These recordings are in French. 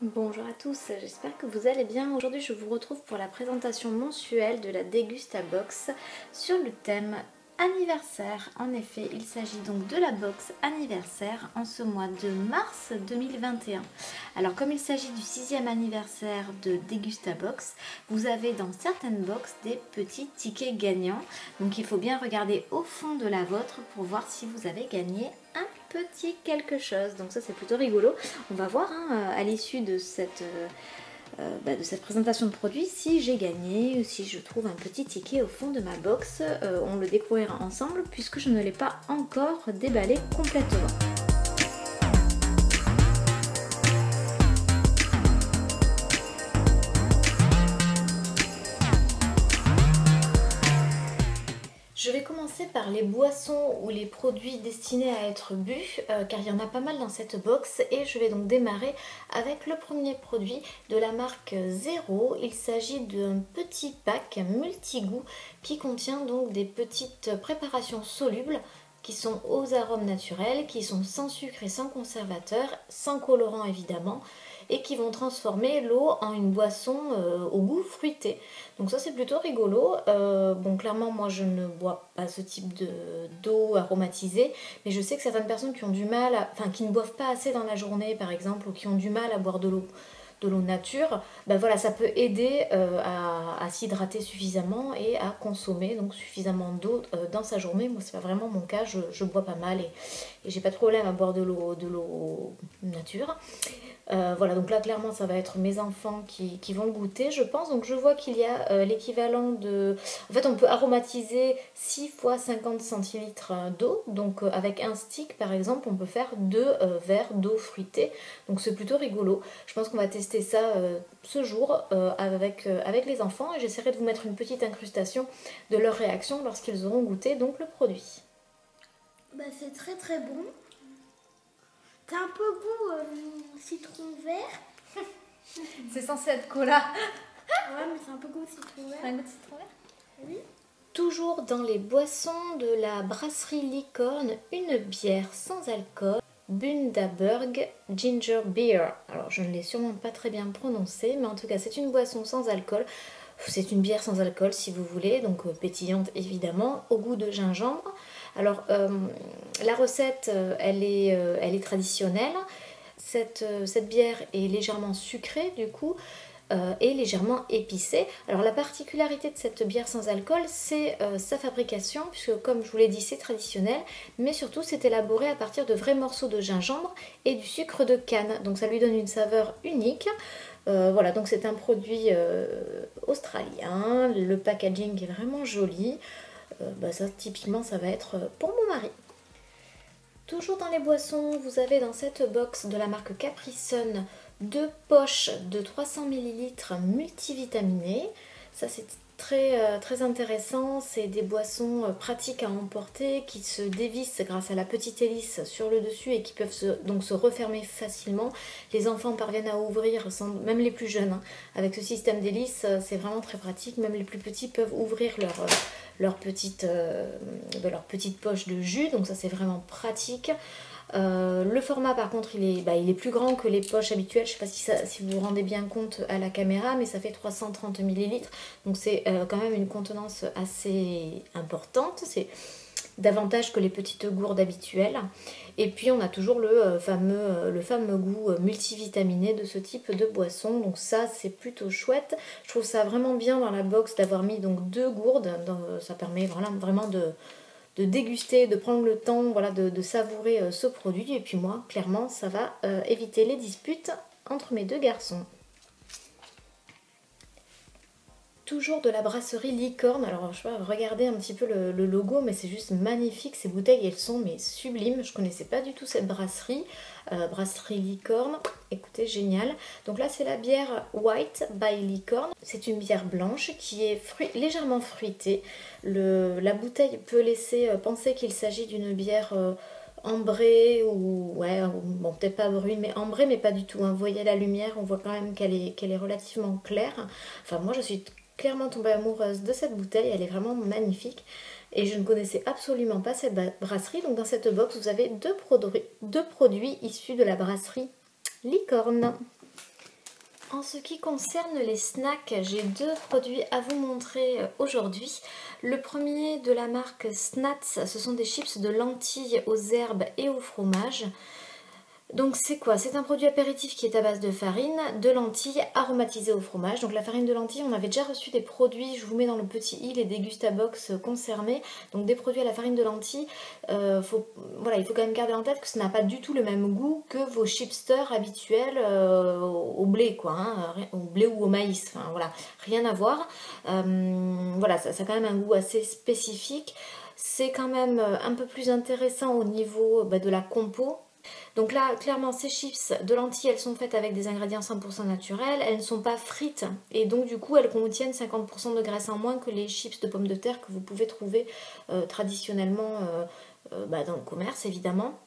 Bonjour à tous, j'espère que vous allez bien. Aujourd'hui je vous retrouve pour la présentation mensuelle de la Dégustabox sur le thème anniversaire. En effet, il s'agit donc de la box anniversaire en ce mois de mars 2021. Alors comme il s'agit du 6e anniversaire de Dégustabox, vous avez dans certaines boxes des petits tickets gagnants. Donc il faut bien regarder au fond de la vôtre pour voir si vous avez gagné un petit quelque chose. Donc ça c'est plutôt rigolo. On va voir à l'issue de cette présentation de produit si j'ai gagné, si je trouve un petit ticket au fond de ma box. On le découvrira ensemble puisque je ne l'ai pas encore déballé complètement. Je vais commencer par les boissons ou les produits destinés à être bu, car il y en a pas mal dans cette box, et je vais donc démarrer avec le premier produit de la marque Zero. Il s'agit d'un petit pack multi-goût qui contient donc des petites préparations solubles qui sont aux arômes naturels, qui sont sans sucre et sans conservateur, sans colorant évidemment, et qui vont transformer l'eau en une boisson au goût fruité. Donc ça c'est plutôt rigolo. Bon, clairement moi je ne bois pas ce type d'eau aromatisée, mais je sais que certaines personnes qui ont du mal, qui ne boivent pas assez dans la journée par exemple, ou qui ont du mal à boire de l'eau nature, ben voilà, ça peut aider à s'hydrater suffisamment et à consommer donc suffisamment d'eau dans sa journée. Moi c'est pas vraiment mon cas, je bois pas mal et j'ai pas de problème à boire de l'eau nature. Voilà, donc là clairement ça va être mes enfants qui vont le goûter je pense. Donc je vois qu'il y a l'équivalent de... En fait on peut aromatiser 6 fois 50 centilitres d'eau. Donc avec un stick par exemple on peut faire 2 verres d'eau fruitée. Donc c'est plutôt rigolo. Je pense qu'on va tester ça ce jour avec les enfants. Et j'essaierai de vous mettre une petite incrustation de leur réaction lorsqu'ils auront goûté donc le produit. Bah, c'est très très bon. T'as un peu goût citron vert. C'est censé être cola. Ouais, mais c'est un peu goût citron vert. Un goût de citron vert? Oui. Toujours dans les boissons de la brasserie Licorne, une bière sans alcool, Bundaberg Ginger Beer. Alors je ne l'ai sûrement pas très bien prononcé, mais en tout cas c'est une boisson sans alcool. C'est une bière sans alcool si vous voulez, donc pétillante évidemment, au goût de gingembre. Alors la recette elle est traditionnelle. Cette bière est légèrement sucrée du coup. Et légèrement épicée. Alors la particularité de cette bière sans alcool, c'est sa fabrication, puisque comme je vous l'ai dit, c'est traditionnel, mais surtout c'est élaboré à partir de vrais morceaux de gingembre et du sucre de canne. Donc ça lui donne une saveur unique. Voilà, donc c'est un produit australien. Le packaging est vraiment joli. Ça typiquement ça va être pour mon mari. Toujours dans les boissons, vous avez dans cette box de la marque Capri Sun 2 poches de 300 ml multivitaminées. Ça c'est très intéressant, c'est des boissons pratiques à emporter qui se dévissent grâce à la petite hélice sur le dessus et qui peuvent donc se refermer facilement. Les enfants parviennent à ouvrir, même les plus jeunes, avec ce système d'hélice, c'est vraiment très pratique. Même les plus petits peuvent ouvrir leur petite poche de jus, donc ça c'est vraiment pratique. Le format par contre il est plus grand que les poches habituelles. Je ne sais pas si vous vous rendez bien compte à la caméra, mais ça fait 330 ml, donc c'est quand même une contenance assez importante. C'est davantage que les petites gourdes habituelles. Et puis on a toujours le fameux goût multivitaminé de ce type de boisson. Donc ça c'est plutôt chouette. Je trouve ça vraiment bien dans la box d'avoir mis donc 2 gourdes. Ça permet vraiment de déguster, de prendre le temps de savourer ce produit. Et puis moi clairement ça va éviter les disputes entre mes 2 garçons. Toujours de la brasserie Licorne. Alors je sais pas, regardez un petit peu le logo, mais c'est juste magnifique. Ces bouteilles elles sont mais sublimes. Je connaissais pas du tout cette brasserie. Brasserie Licorne, écoutez, génial. Donc là c'est la bière White by Licorne. C'est une bière blanche qui est légèrement fruitée. La bouteille peut laisser penser qu'il s'agit d'une bière ambrée ou bon peut-être pas brune mais ambrée, mais pas du tout, hein. Vous voyez la lumière, on voit quand même qu'elle est relativement claire. Enfin moi je suis clairement tombée amoureuse de cette bouteille, elle est vraiment magnifique et je ne connaissais absolument pas cette brasserie. Donc dans cette box vous avez deux produits issus de la brasserie Licorne. En ce qui concerne les snacks, j'ai deux produits à vous montrer aujourd'hui. Le premier de la marque Snats, ce sont des chips de lentilles aux herbes et au fromage. Donc c'est quoi? C'est un produit apéritif qui est à base de farine, de lentilles aromatisées au fromage. Donc la farine de lentilles, on avait déjà reçu des produits, je vous mets dans le petit i les Degustabox concernés. Donc des produits à la farine de lentilles, voilà, il faut quand même garder en tête que ça n'a pas du tout le même goût que vos chipsters habituels au blé, quoi, hein, au blé ou au maïs, enfin voilà, rien à voir. Voilà, ça a quand même un goût assez spécifique. C'est quand même un peu plus intéressant au niveau de la compo. Donc là, clairement, ces chips de lentilles, elles sont faites avec des ingrédients 100% naturels, elles ne sont pas frites et donc du coup, elles contiennent 50% de graisse en moins que les chips de pommes de terre que vous pouvez trouver traditionnellement dans le commerce, évidemment.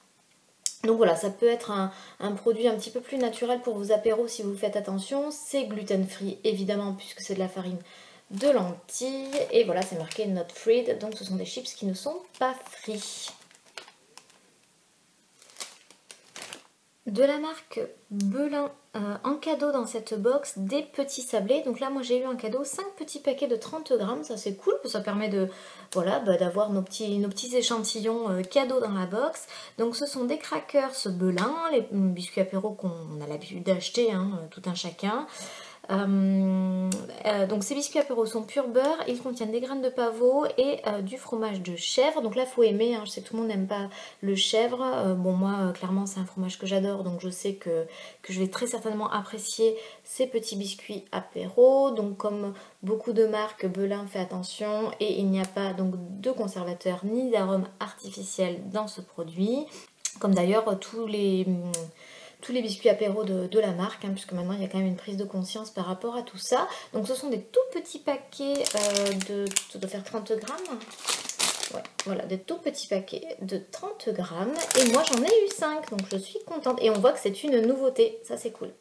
Donc voilà, ça peut être un produit un petit peu plus naturel pour vos apéros si vous faites attention. C'est gluten free, évidemment, puisque c'est de la farine de lentilles. Et voilà, c'est marqué not fried, donc ce sont des chips qui ne sont pas frits. De la marque Belin, en cadeau dans cette box, des petits sablés. Donc là, moi j'ai eu un cadeau, 5 petits paquets de 30 grammes, ça c'est cool, ça permet de voilà, d'avoir nos petits échantillons cadeaux dans la box. Donc ce sont des crackers Belin, les biscuits apéro qu'on a l'habitude d'acheter, hein, tout un chacun. Donc ces biscuits apéro sont pur beurre, ils contiennent des graines de pavot et du fromage de chèvre. Donc là faut aimer, hein, je sais que tout le monde n'aime pas le chèvre. Bon moi clairement c'est un fromage que j'adore, donc je sais que je vais très certainement apprécier ces petits biscuits apéro. Donc comme beaucoup de marques, Belin fait attention et il n'y a pas donc de conservateur ni d'arôme artificiel dans ce produit. Comme d'ailleurs tous les biscuits apéro de la marque, hein, puisque maintenant il y a quand même une prise de conscience par rapport à tout ça. Donc ce sont des tout petits paquets ça doit faire 30 grammes. Ouais, voilà, des tout petits paquets de 30 grammes. Et moi j'en ai eu 5, donc je suis contente. Et on voit que c'est une nouveauté, ça c'est cool.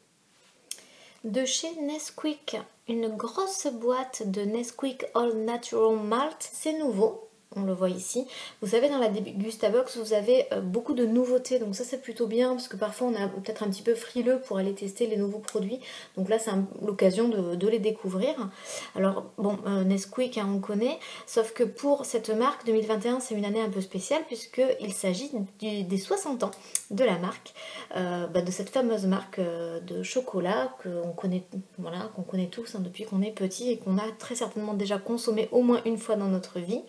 De chez Nesquik, une grosse boîte de Nesquik All Natural Malt, c'est nouveau. On le voit ici. Vous savez, dans la Degustabox, vous avez beaucoup de nouveautés. Donc ça, c'est plutôt bien parce que parfois, on est peut-être un petit peu frileux pour aller tester les nouveaux produits. Donc là, c'est l'occasion de les découvrir. Alors, bon, Nesquik, hein, on connaît. Sauf que pour cette marque, 2021, c'est une année un peu spéciale puisqu'il s'agit des 60 ans de la marque, de cette fameuse marque de chocolat qu'on connaît, voilà, qu'on connaît tous, hein, depuis qu'on est petit et qu'on a très certainement déjà consommé au moins une fois dans notre vie.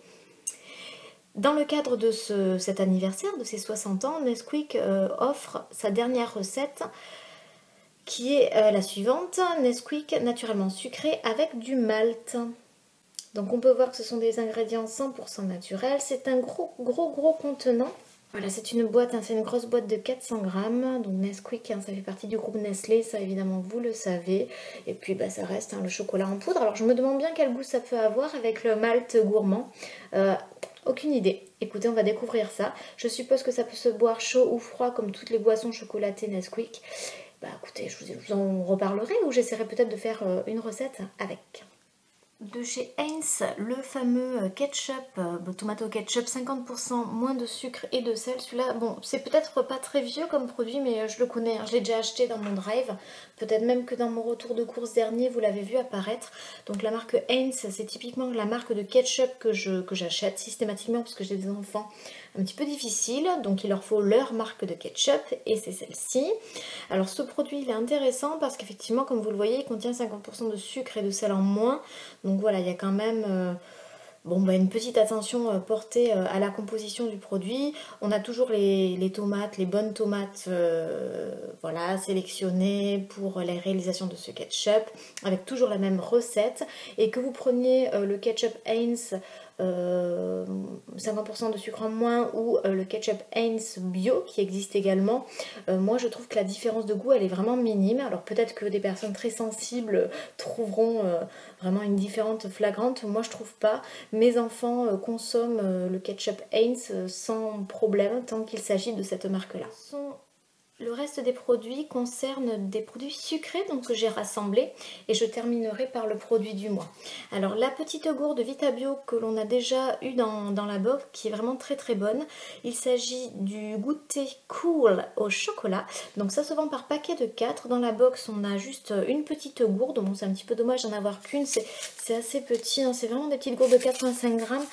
Dans le cadre de cet anniversaire, de ses 60 ans, Nesquik offre sa dernière recette qui est la suivante, Nesquik naturellement sucré avec du malt. Donc on peut voir que ce sont des ingrédients 100% naturels, c'est un gros contenant. Voilà, c'est une boîte, hein, c'est une grosse boîte de 400 grammes, donc Nesquik, hein, ça fait partie du groupe Nestlé, ça évidemment vous le savez. Et puis ça reste, hein, le chocolat en poudre. Alors je me demande bien quel goût ça peut avoir avec le malt gourmand. Aucune idée. Écoutez, on va découvrir ça. Je suppose que ça peut se boire chaud ou froid comme toutes les boissons chocolatées Nesquik. Écoutez, je vous en reparlerai ou j'essaierai peut-être de faire une recette avec. De chez Heinz, le fameux ketchup, tomato ketchup, 50% moins de sucre et de sel. Celui-là, bon, c'est peut-être pas très vieux comme produit, mais je le connais, hein, je l'ai déjà acheté dans mon drive. Peut-être même que dans mon retour de course dernier, vous l'avez vu apparaître. Donc la marque Heinz, c'est typiquement la marque de ketchup que j'achète systématiquement parce que j'ai des enfants un petit peu difficiles. Donc il leur faut leur marque de ketchup et c'est celle-ci. Alors ce produit, il est intéressant parce qu'effectivement, comme vous le voyez, il contient 50% de sucre et de sel en moins. Donc voilà, il y a quand même une petite attention portée à la composition du produit. On a toujours les tomates, les bonnes tomates voilà, sélectionnées pour la réalisation de ce ketchup, avec toujours la même recette. Et que vous preniez le ketchup Heinz 50% de sucre en moins ou le ketchup Heinz bio qui existe également, moi je trouve que la différence de goût elle est vraiment minime. Alors peut-être que des personnes très sensibles trouveront vraiment une différence flagrante, moi je trouve pas. Mes enfants consomment le ketchup Heinz sans problème tant qu'il s'agit de cette marque là. Le reste des produits concerne des produits sucrés donc que j'ai rassemblés et je terminerai par le produit du mois. Alors la petite gourde Vitabio que l'on a déjà eu dans la box qui est vraiment très très bonne. Il s'agit du goûter cool au chocolat. Donc ça se vend par paquet de 4. Dans la box on a juste une petite gourde. Bon c'est un petit peu dommage d'en avoir qu'une. C'est assez petit. Hein. C'est vraiment des petites gourdes de 85 grammes.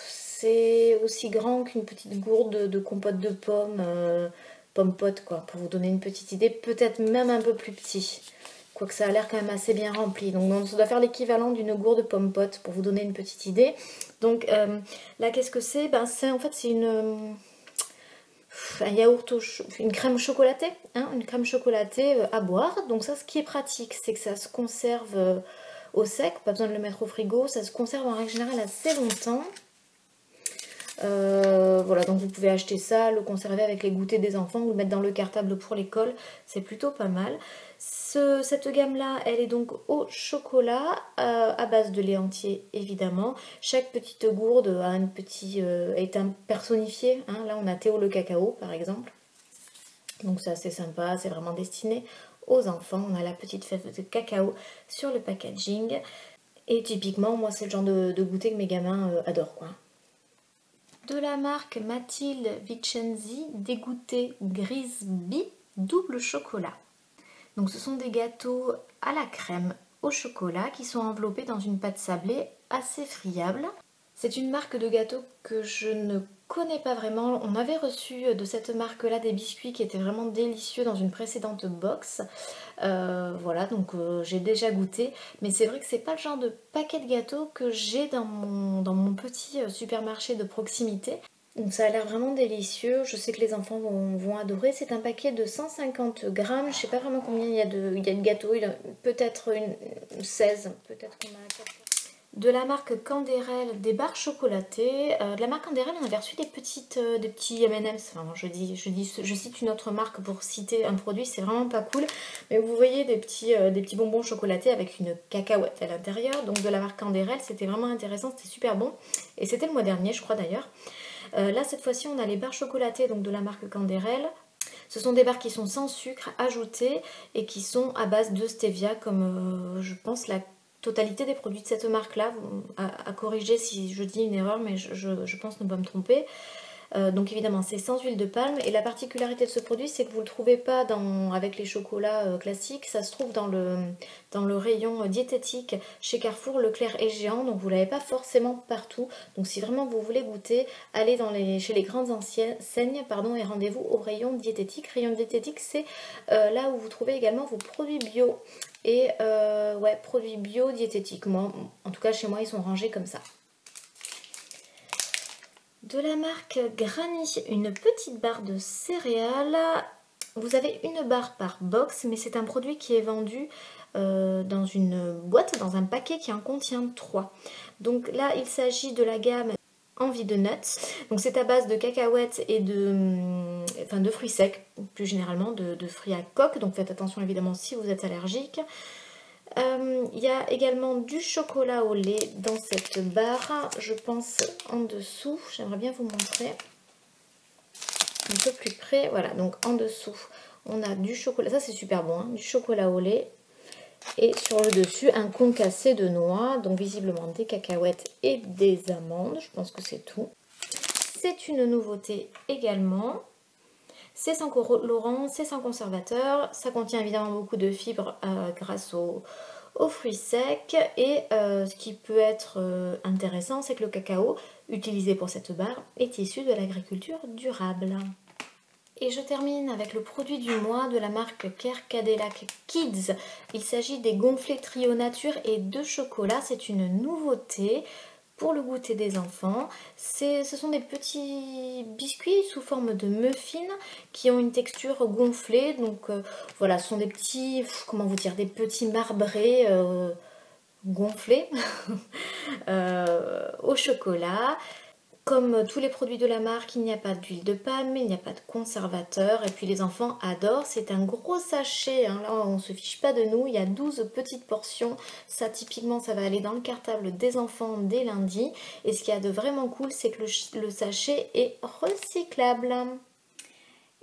C'est aussi grand qu'une petite gourde de compote de pommes. Pomme pote quoi, pour vous donner une petite idée, peut-être même un peu plus petit, quoique ça a l'air quand même assez bien rempli, donc ça doit faire l'équivalent d'une gourde pomme pote pour vous donner une petite idée. Donc là qu'est-ce que c'est? Ben c'est en fait c'est un yaourt une crème chocolatée, hein, une crème chocolatée à boire. Donc ça ce qui est pratique c'est que ça se conserve au sec, pas besoin de le mettre au frigo, ça se conserve en règle générale assez longtemps. Voilà, donc vous pouvez acheter ça, le conserver avec les goûters des enfants ou le mettre dans le cartable pour l'école, c'est plutôt pas mal. Cette gamme là, elle est donc au chocolat à base de lait entier évidemment. Chaque petite gourde a est un personnifié, hein. Là on a Théo le cacao par exemple, donc c'est assez sympa, c'est vraiment destiné aux enfants. On a la petite fève de cacao sur le packaging et typiquement moi c'est le genre de goûter que mes gamins adorent quoi. De la marque Mathilde Vincenzi, des goûters Grisby double chocolat. Donc ce sont des gâteaux à la crème au chocolat qui sont enveloppés dans une pâte sablée assez friable. C'est une marque de gâteaux que je ne connais pas vraiment. On avait reçu de cette marque-là des biscuits qui étaient vraiment délicieux dans une précédente box. Voilà, donc j'ai déjà goûté. Mais c'est vrai que c'est pas le genre de paquet de gâteaux que j'ai dans mon petit supermarché de proximité. Donc ça a l'air vraiment délicieux. Je sais que les enfants vont adorer. C'est un paquet de 150 grammes. Je sais pas vraiment combien il y a de gâteaux. Peut-être une 16, peut-être qu'on a 4. De la marque Canderel, des barres chocolatées. De la marque Canderel, on avait reçu des petits M&M's. Enfin, je cite une autre marque pour citer un produit, c'est vraiment pas cool. Mais vous voyez des petits bonbons chocolatés avec une cacahuète à l'intérieur. Donc de la marque Canderel, c'était vraiment intéressant, c'était super bon. Et c'était le mois dernier, je crois d'ailleurs. Là, cette fois-ci, on a les barres chocolatées donc de la marque Canderel. Ce sont des barres qui sont sans sucre ajouté et qui sont à base de stevia, comme je pense la totalité des produits de cette marque-là. À corriger si je dis une erreur, mais je pense ne pas me tromper. Donc évidemment c'est sans huile de palme et la particularité de ce produit c'est que vous ne le trouvez pas avec les chocolats classiques, ça se trouve dans le rayon diététique chez Carrefour, Leclerc et Géant, donc vous ne l'avez pas forcément partout. Donc si vraiment vous voulez goûter, allez chez les grandes enseignes et rendez-vous au rayon diététique. Rayon diététique c'est là où vous trouvez également vos produits bio et produits bio diététiques. Moi, en tout cas chez moi ils sont rangés comme ça. De la marque Granny, une petite barre de céréales. Vous avez une barre par box, mais c'est un produit qui est vendu dans une boîte, dans un paquet qui en contient 3. Donc là, il s'agit de la gamme Envie de Nuts. Donc c'est à base de cacahuètes et de fruits secs, plus généralement de fruits à coque. Donc faites attention évidemment si vous êtes allergique. Il y a également du chocolat au lait dans cette barre, je pense en dessous, j'aimerais bien vous montrer un peu plus près, voilà, donc en dessous on a du chocolat, ça c'est super bon, hein, du chocolat au lait et sur le dessus un concassé de noix, donc visiblement des cacahuètes et des amandes, je pense que c'est tout. C'est une nouveauté également. C'est sans colorant, c'est sans conservateur, ça contient évidemment beaucoup de fibres grâce aux fruits secs et ce qui peut être intéressant c'est que le cacao utilisé pour cette barre est issu de l'agriculture durable. Et je termine avec le produit du mois de la marque Care Cadillac Kids. Il s'agit des gonflés trio nature et de chocolat, c'est une nouveauté pour le goûter des enfants. Ce sont des petits biscuits sous forme de muffins qui ont une texture gonflée. Donc voilà, ce sont des petits, comment vous dire, des petits marbrés gonflés au chocolat. Comme tous les produits de la marque, il n'y a pas d'huile de palme, il n'y a pas de conservateur et puis les enfants adorent. C'est un gros sachet, hein. Là on ne se fiche pas de nous, il y a 12 petites portions. Ça typiquement ça va aller dans le cartable des enfants dès lundi. Et ce qu'il y a de vraiment cool c'est que le sachet est recyclable.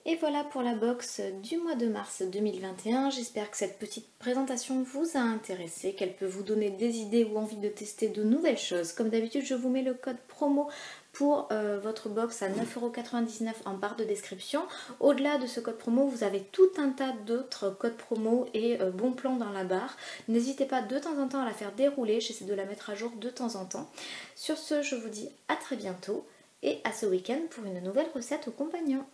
Et voilà pour la box du mois de mars 2021. J'espère que cette petite présentation vous a intéressé, qu'elle peut vous donner des idées ou envie de tester de nouvelles choses. Comme d'habitude, je vous mets le code promo pour votre box à 9,99 € en barre de description. Au-delà de ce code promo, vous avez tout un tas d'autres codes promo et bons plans dans la barre. N'hésitez pas de temps en temps à la faire dérouler, j'essaie de la mettre à jour de temps en temps. Sur ce, je vous dis à très bientôt et à ce week-end pour une nouvelle recette aux compagnons.